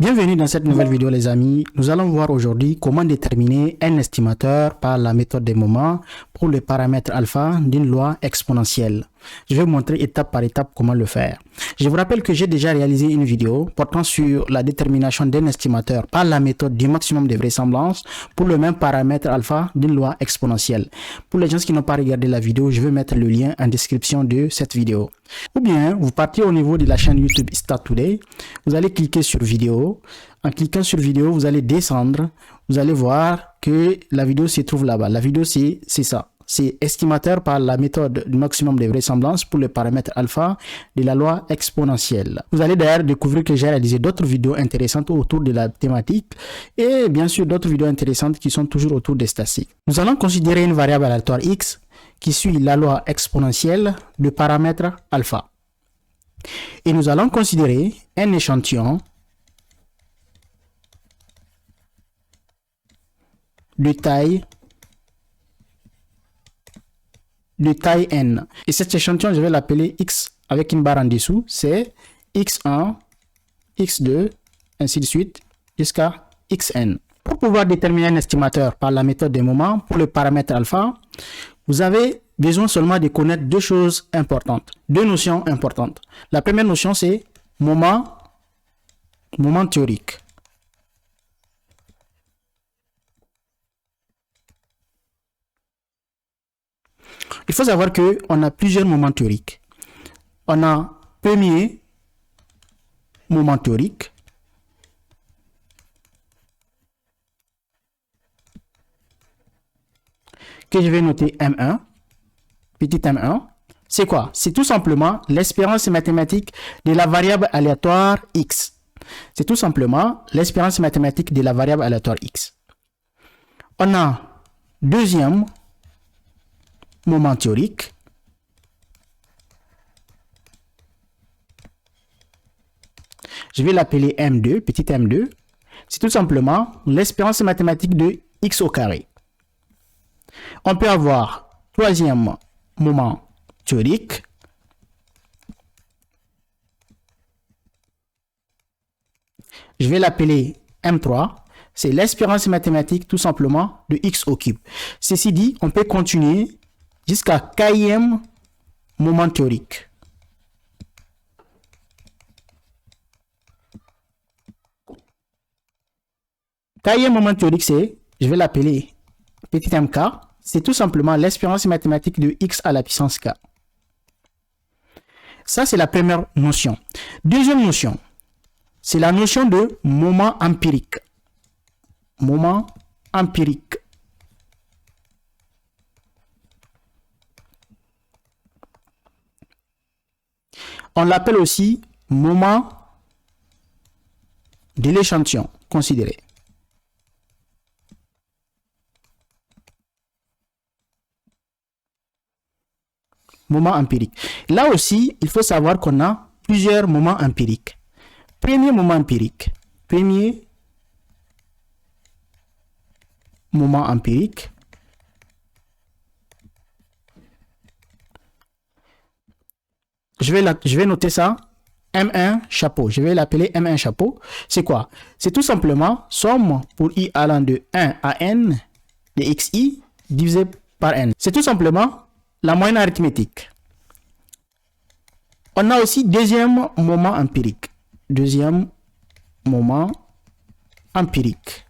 Bienvenue dans cette nouvelle vidéo les amis. Nous allons voir aujourd'hui comment déterminer un estimateur par la méthode des moments pour le paramètre alpha d'une loi exponentielle. Je vais vous montrer étape par étape comment le faire. Je vous rappelle que j'ai déjà réalisé une vidéo portant sur la détermination d'un estimateur par la méthode du maximum de vraisemblance pour le même paramètre alpha d'une loi exponentielle. Pour les gens qui n'ont pas regardé la vidéo, je vais mettre le lien en description de cette vidéo. Ou bien, vous partez au niveau de la chaîne YouTube Start Today, vous allez cliquer sur vidéo. En cliquant sur vidéo, vous allez descendre, vous allez voir que la vidéo se trouve là-bas. La vidéo, c'est ça. C'est estimateur par la méthode du maximum de vraisemblance pour le paramètre alpha de la loi exponentielle. Vous allez d'ailleurs découvrir que j'ai réalisé d'autres vidéos intéressantes autour de la thématique et bien sûr d'autres vidéos intéressantes qui sont toujours autour des statistiques. Nous allons considérer une variable aléatoire x qui suit la loi exponentielle du paramètre alpha. Et nous allons considérer un échantillon de taille n. Et cet échantillon, je vais l'appeler x avec une barre en dessous. C'est x1, x2, ainsi de suite, jusqu'à xn. Pour pouvoir déterminer un estimateur par la méthode des moments pour le paramètre alpha, vous avez besoin seulement de connaître deux choses importantes, deux notions importantes. La première notion, c'est moment théorique. Il faut savoir qu'on a plusieurs moments théoriques. On a premier moment théorique, que je vais noter M1, petit M1. C'est quoi? C'est tout simplement l'espérance mathématique de la variable aléatoire x. C'est tout simplement l'espérance mathématique de la variable aléatoire x. On a deuxième moment théorique, je vais l'appeler M2, petit M2. C'est tout simplement l'espérance mathématique de x au carré. On peut avoir troisième moment théorique, je vais l'appeler M3. C'est l'espérance mathématique tout simplement de x au cube. Ceci dit, on peut continuer jusqu'à kème moment théorique. Kème moment théorique, c'est, je vais l'appeler petit mk, c'est tout simplement l'espérance mathématique de x à la puissance k. Ça, c'est la première notion. Deuxième notion, c'est la notion de moment empirique. Moment empirique. On l'appelle aussi moment de l'échantillon considéré. Moment empirique. Là aussi, il faut savoir qu'on a plusieurs moments empiriques. Premier moment empirique. Premier moment empirique. Je vais noter ça. M1 chapeau. Je vais l'appeler M1 chapeau. C'est quoi? C'est tout simplement somme pour i allant de 1 à n de xi divisé par n. C'est tout simplement la moyenne arithmétique. On a aussi deuxième moment empirique. Deuxième moment empirique.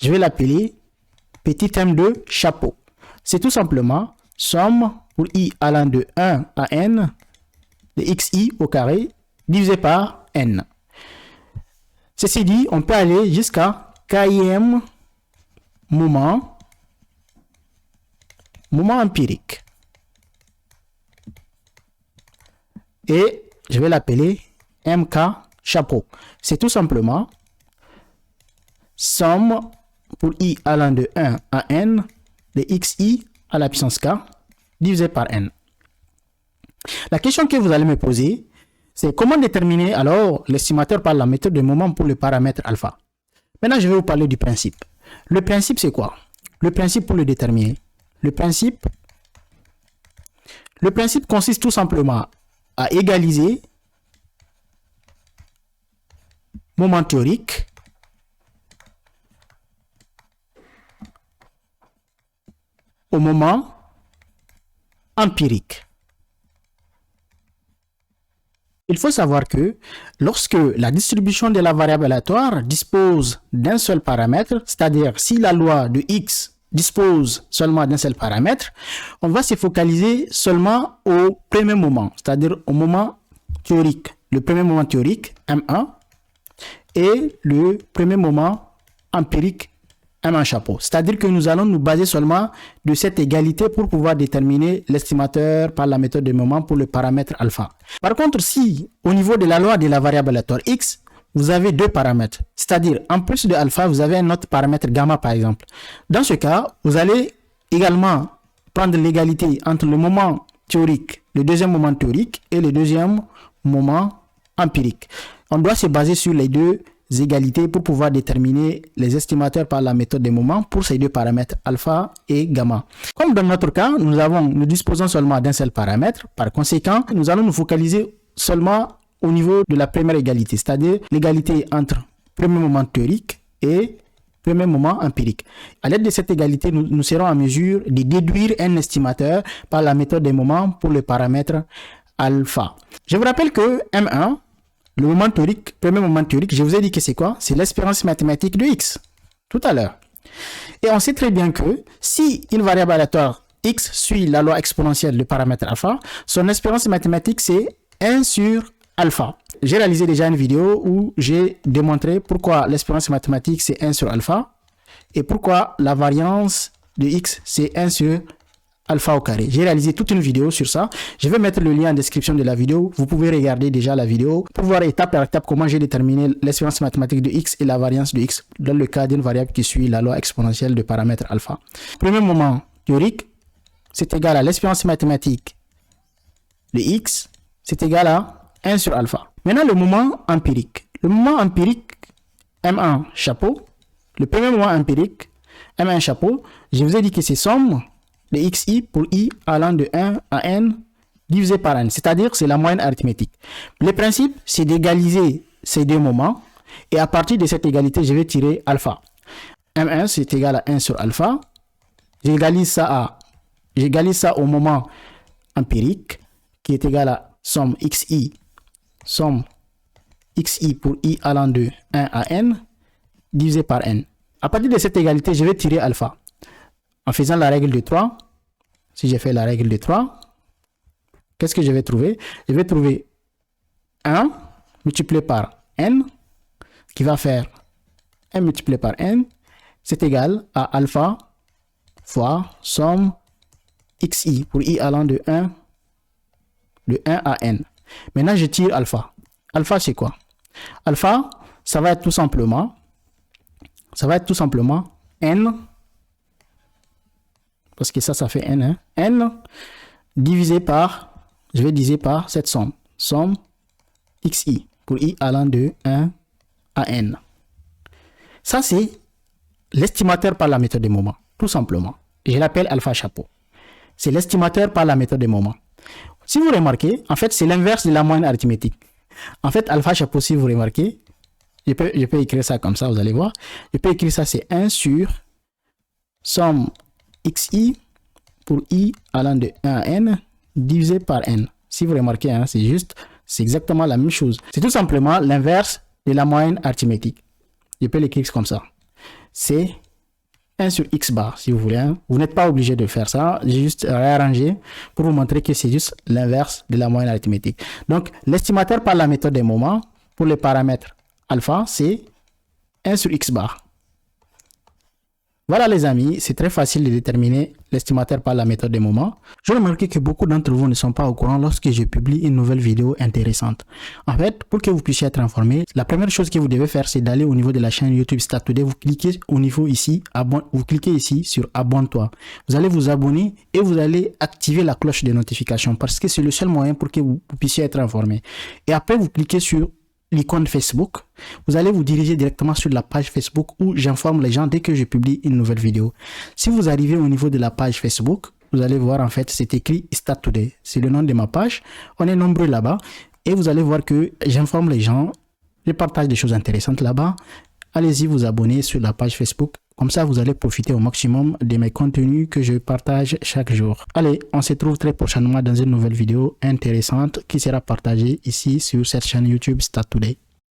Je vais l'appeler petit m2 chapeau. C'est tout simplement somme pour i allant de 1 à n de xi au carré divisé par n. Ceci dit, on peut aller jusqu'à kème moment empirique. Et je vais l'appeler mk chapeau. C'est tout simplement somme pour i allant de 1 à n de xi à la puissance k divisé par n. La question que vous allez me poser, c'est comment déterminer alors l'estimateur par la méthode de moment pour le paramètre alpha. Maintenant, je vais vous parler du principe. Le principe, c'est quoi? Le principe pour le déterminer. Le principe consiste tout simplement à égaliser moment théorique au moment empirique. Il faut savoir que lorsque la distribution de la variable aléatoire dispose d'un seul paramètre, c'est-à-dire si la loi de x dispose seulement d'un seul paramètre, on va se focaliser seulement au premier moment, c'est-à-dire au moment théorique. Le premier moment théorique, M1, et le premier moment empirique, M1 chapeau. C'est-à-dire que nous allons nous baser seulement de cette égalité pour pouvoir déterminer l'estimateur par la méthode de moment pour le paramètre alpha. Par contre, si au niveau de la loi de la variable aléatoire x, vous avez deux paramètres, c'est-à-dire en plus de alpha, vous avez un autre paramètre gamma par exemple. Dans ce cas, vous allez également prendre l'égalité entre le moment théorique, le deuxième moment théorique et le deuxième moment empirique. On doit se baser sur les deux égalités pour pouvoir déterminer les estimateurs par la méthode des moments pour ces deux paramètres alpha et gamma. Comme dans notre cas, nous disposons seulement d'un seul paramètre. Par conséquent, nous allons nous focaliser seulement au niveau de la première égalité, c'est-à-dire l'égalité entre premier moment théorique et premier moment empirique. À l'aide de cette égalité, nous serons en mesure de déduire un estimateur par la méthode des moments pour le paramètre alpha. Je vous rappelle que M1, le moment théorique, premier moment théorique, je vous ai dit que c'est quoi? C'est l'espérance mathématique de x, tout à l'heure. Et on sait très bien que si une variable aléatoire x suit la loi exponentielle du paramètre alpha, son espérance mathématique c'est 1 sur alpha. J'ai réalisé déjà une vidéo où j'ai démontré pourquoi l'espérance mathématique c'est 1 sur alpha et pourquoi la variance de x c'est 1 sur alpha au carré. J'ai réalisé toute une vidéo sur ça. Je vais mettre le lien en description de la vidéo. Vous pouvez regarder déjà la vidéo pour voir étape par étape comment j'ai déterminé l'espérance mathématique de x et la variance de x dans le cas d'une variable qui suit la loi exponentielle de paramètre alpha. Premier moment théorique, c'est égal à l'espérance mathématique de x, c'est égal à 1 sur alpha. Maintenant, le moment empirique. Le moment empirique, M1 chapeau. Le premier moment empirique, M1 chapeau, je vous ai dit que c'est somme de xi pour i allant de 1 à n divisé par n, c'est-à-dire c'est la moyenne arithmétique. Le principe, c'est d'égaliser ces deux moments et à partir de cette égalité, je vais tirer alpha. M1, c'est égal à 1 sur alpha. J'égalise ça au moment empirique qui est égal à somme xi pour i allant de 1 à n divisé par n. À partir de cette égalité, je vais tirer alpha. En faisant la règle de 3, si je fais la règle de 3, qu'est-ce que je vais trouver? Je vais trouver 1 multiplié par n, qui va faire 1 multiplié par n, c'est égal à alpha fois somme xi pour i allant de 1 à n. Maintenant, je tire alpha. Alpha, c'est quoi? Alpha, ça va être tout simplement n, parce que ça fait n, hein? N divisé par, je vais diviser par cette somme xi pour i allant de 1 à n. Ça, c'est l'estimateur par la méthode des moments, tout simplement. Je l'appelle alpha chapeau. C'est l'estimateur par la méthode des moments. Si vous remarquez, en fait, c'est l'inverse de la moyenne arithmétique. En fait, alpha chapeau, si vous remarquez, je peux écrire ça comme ça, vous allez voir. Je peux écrire ça, c'est 1 sur somme xi pour i allant de 1 à n divisé par n. Si vous remarquez, hein, c'est exactement la même chose. C'est tout simplement l'inverse de la moyenne arithmétique. Je peux l'écrire comme ça. C'est 1 sur x bar, si vous voulez. Hein. Vous n'êtes pas obligé de faire ça. J'ai juste réarrangé pour vous montrer que c'est juste l'inverse de la moyenne arithmétique. Donc, l'estimateur par la méthode des moments pour les paramètres alpha, c'est 1 sur x bar. Voilà les amis, c'est très facile de déterminer l'estimateur par la méthode des moments. Je remarque que beaucoup d'entre vous ne sont pas au courant lorsque je publie une nouvelle vidéo intéressante. En fait, pour que vous puissiez être informé, la première chose que vous devez faire, c'est d'aller au niveau de la chaîne YouTube StatToday. Vous cliquez au niveau ici, vous cliquez ici sur abonne-toi. Vous allez vous abonner et vous allez activer la cloche de notification parce que c'est le seul moyen pour que vous puissiez être informé. Et après, vous cliquez sur l'icône Facebook, vous allez vous diriger directement sur la page Facebook où j'informe les gens dès que je publie une nouvelle vidéo. Si vous arrivez au niveau de la page Facebook, vous allez voir en fait c'est écrit StatToday. C'est le nom de ma page. On est nombreux là-bas et vous allez voir que j'informe les gens Je partage des choses intéressantes là-bas. Allez-y vous abonner sur la page Facebook. Comme ça, vous allez profiter au maximum de mes contenus que je partage chaque jour. Allez, on se retrouve très prochainement dans une nouvelle vidéo intéressante qui sera partagée ici sur cette chaîne YouTube Start Today.